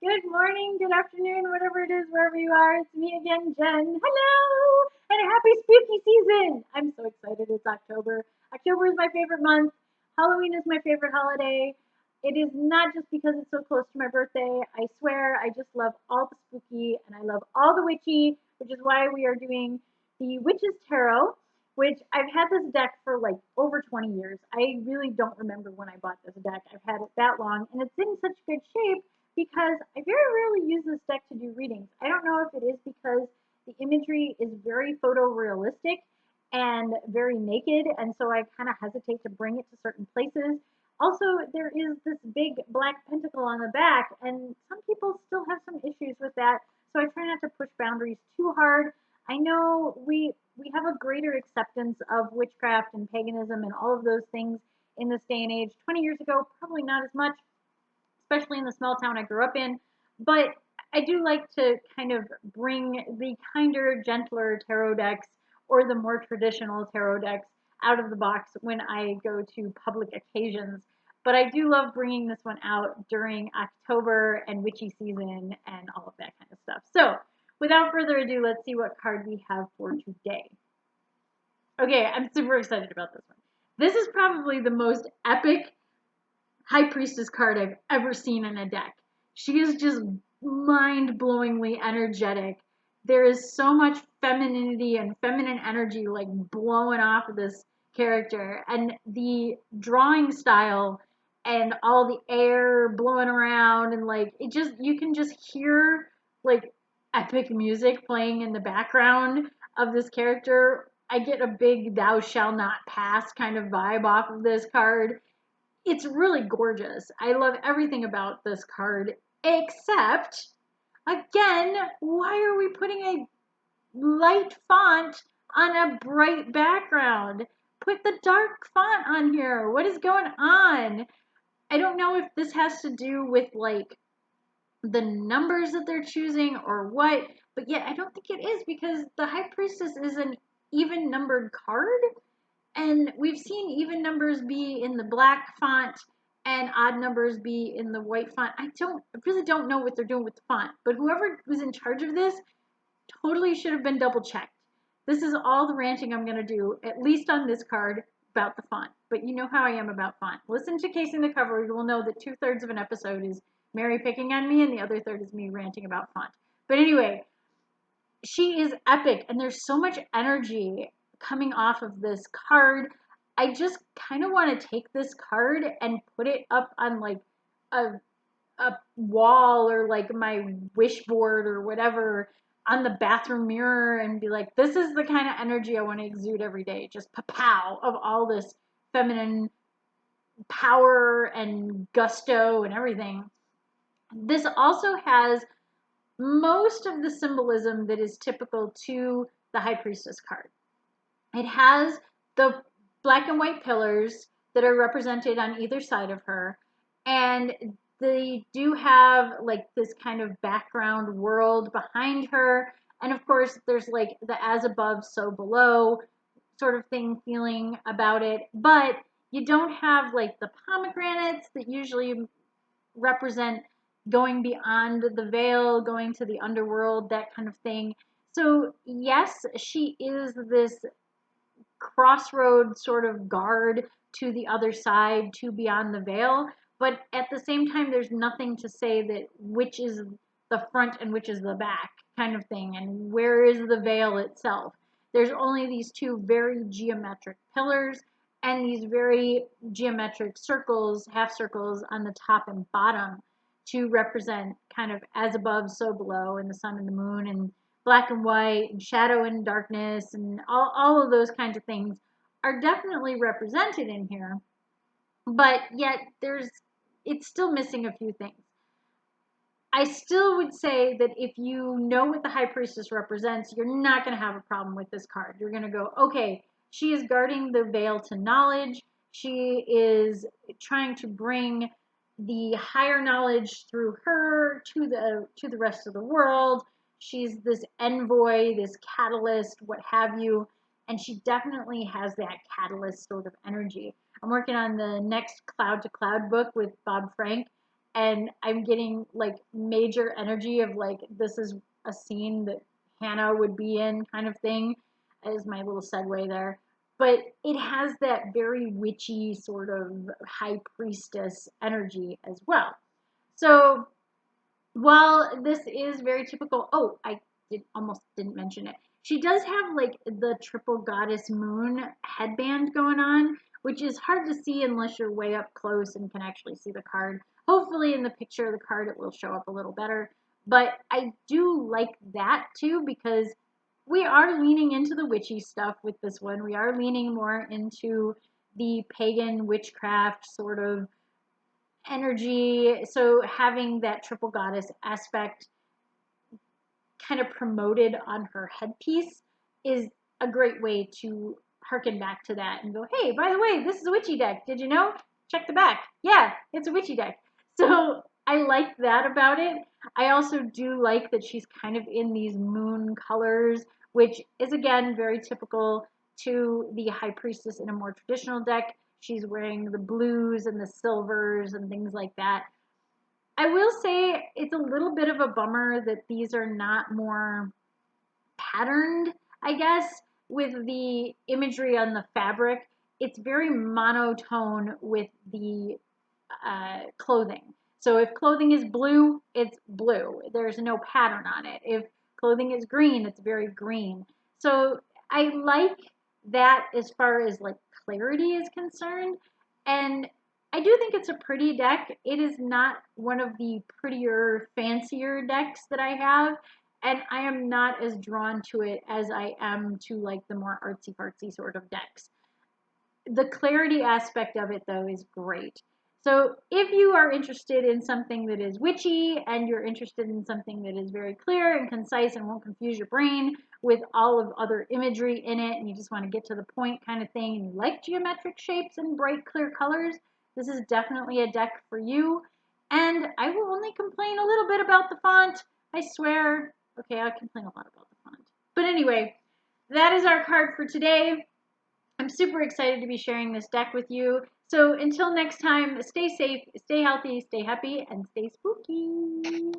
Good morning, good afternoon, whatever it is, wherever you are. It's me again, Jen. Hello! And a happy spooky season! I'm so excited. It's October. October is my favorite month. Halloween is my favorite holiday. It is not just because it's so close to my birthday. I swear, I just love all the spooky and I love all the witchy, which is why we are doing the Witches Tarot, which I've had this deck for like over 20 years. I really don't remember when I bought this deck. I've had it that long and it's in such good shape because I very rarely use this deck to do readings. I don't know if it is because the imagery is very photorealistic and very naked, and so I kind of hesitate to bring it to certain places. Also, there is this big black pentacle on the back, and some people still have some issues with that, so I try not to push boundaries too hard. I know we have a greater acceptance of witchcraft and paganism and all of those things in this day and age. 20 years ago, probably not as much, especially in the small town I grew up in. But I do like to kind of bring the kinder, gentler tarot decks or the more traditional tarot decks out of the box when I go to public occasions. But I do love bringing this one out during October and witchy season and all of that kind of stuff. So without further ado, let's see what card we have for today. Okay, I'm super excited about this one. This is probably the most epic High Priestess card I've ever seen in a deck. She is just mind-blowingly energetic. There is so much femininity and feminine energy like blowing off of this character, and the drawing style and all the air blowing around, and like it just, you can just hear like epic music playing in the background of this character. I get a big thou shall not pass kind of vibe off of this card. It's really gorgeous. I love everything about this card, except, again, why are we putting a light font on a bright background? Put the dark font on here. What is going on? I don't know if this has to do with like the numbers that they're choosing or what, but yet I don't think it is, because the High Priestess is an even numbered card. And we've seen even numbers be in the black font and odd numbers be in the white font. I really don't know what they're doing with the font, but whoever was in charge of this totally should have been double checked. This is all the ranting I'm going to do, at least on this card, about the font. But you know how I am about font. Listen to Casing the Cover. You will know that 2/3 of an episode is Mary picking on me and the other third is me ranting about font. But anyway, she is epic and there's so much energy coming off of this card. I just kind of want to take this card and put it up on like a a wall or like my wish board or whatever on the bathroom mirror and be like, this is the kind of energy I want to exude every day. Just pow of all this feminine power and gusto and everything. This also has most of the symbolism that is typical to the High Priestess card. It has the black and white pillars that are represented on either side of her, and they do have like this kind of background world behind her. And of course, there's like the as above, so below sort of thing feeling about it, but you don't have like the pomegranates that usually represent going beyond the veil, going to the underworld, that kind of thing. So, yes, she is this crossroad sort of guard to the other side, to beyond the veil. But at the same time, there's nothing to say that which is the front and which is the back kind of thing, and where is the veil itself. There's only these two very geometric pillars and these very geometric circles, half circles on the top and bottom to represent kind of as above, so below, and the sun and the moon, and black and white, and shadow and darkness, and all of those kinds of things are definitely represented in here. But yet it's still missing a few things. I still would say that if you know what the High Priestess represents, you're not going to have a problem with this card. You're going to go, okay, she is guarding the veil to knowledge. She is trying to bring the higher knowledge through her to the rest of the world. She's this envoy, this catalyst, what have you, and she definitely has that catalyst sort of energy. I'm working on the next Cloud to Cloud book with Bob Frank, and I'm getting like major energy of like this is a scene that Hannah would be in kind of thing, as my little segue there. But it has that very witchy sort of high priestess energy as well. So while this is very typical, oh, almost didn't mention it. She does have like the triple goddess moon headband going on, which is hard to see unless you're way up close and can actually see the card. Hopefully in the picture of the card it will show up a little better. But I do like that too, because we are leaning into the witchy stuff with this one. We are leaning more into the pagan witchcraft sort of energy. So having that triple goddess aspect kind of promoted on her headpiece is a great way to harken back to that and go, hey, by the way, this is a witchy deck. Did you know? Check the back. Yeah, it's a witchy deck. So I like that about it. I also do like that she's kind of in these moon colors, which is again very typical to the High Priestess in a more traditional deck. She's wearing the blues and the silvers and things like that. I will say it's a little bit of a bummer that these are not more patterned, I guess, with the imagery on the fabric. It's very monotone with the clothing. So if clothing is blue, it's blue. There's no pattern on it. If clothing is green, it's very green. So I like that as far as like clarity is concerned. And I do think it's a pretty deck. It is not one of the prettier, fancier decks that I have. And I am not as drawn to it as I am to like the more artsy fartsy sort of decks. The clarity aspect of it though is great. So if you are interested in something that is witchy and you're interested in something that is very clear and concise and won't confuse your brain with all of other imagery in it, and you just want to get to the point kind of thing, and you like geometric shapes and bright clear colors, this is definitely a deck for you. And I will only complain a little bit about the font. I swear. Okay, I complain a lot about the font. But anyway, that is our card for today. I'm super excited to be sharing this deck with you. So until next time, stay safe, stay healthy, stay happy, and stay spooky.